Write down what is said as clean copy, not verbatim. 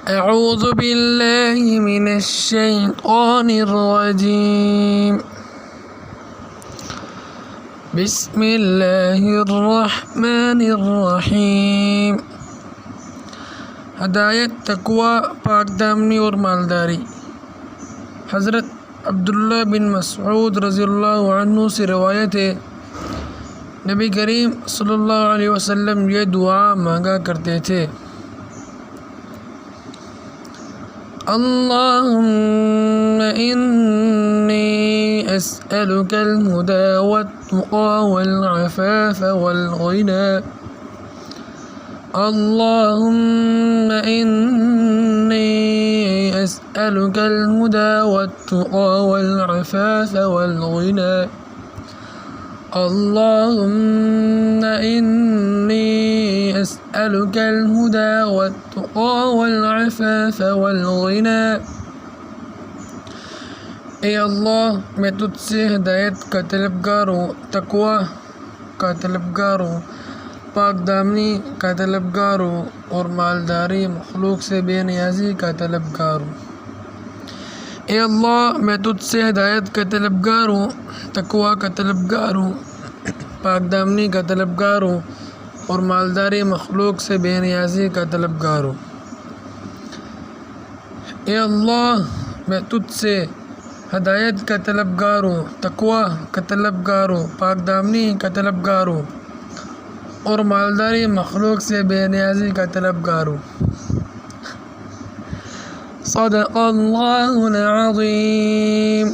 أعوذ بالله من الشيطان الرجيم بسم الله الرحمن الرحيم हदायत तकवा पाकदामनी और मालदारी। हज़रत अब्दुल्ला बिन मसऊद रज़ियल्लाहु अन्हु से रवायत है, नबी करीम सल्लल्लाहु अलैहि वसल्लम ये दुआ मांगा करते थे, अल्लाहुम्मा इन्नी अस्अलुकल हुदा वत्तुक़ा वल अफ़ाफ़ वल ग़िना। अल्लाहुम्मा इन्नी अस्अलुकल हुदा वत्तुक़ा वल अफ़ाफ़ वल ग़िना। अल्लाहुम्मा इन्नी अस्अलुकल हुदा वत्तुक़ा वल अफ़ाफ़ वल ग़िना। ए अल्लाह, मैं तुझसे हिदायत का तलबगार हूँ, तकवा का तलबगार हूँ, पाकदामनी का तलबगार हूँ और मालदारी मखलूक से बेनियाजी का तलबगार हूँ। ए अल्लाह, मैं तुझसे हिदायत का तलबगार हूँ, तकवा का तलबगार हूँ, पाकदामनी का तलबगार हूँ और मालदारी मखलूक से बेनियाजी का तलबगार हूँ। ए अल्लाह, मैं तुझसे हिदायत का तलबगार हूँ, तकवा का तलबगार हूँ, पाकदामनी का तलबगार हूँ और मालदारी मखलूक से बेनियाजी का तलबगार हूँ। सदक़ल्लाहुल अज़ीम।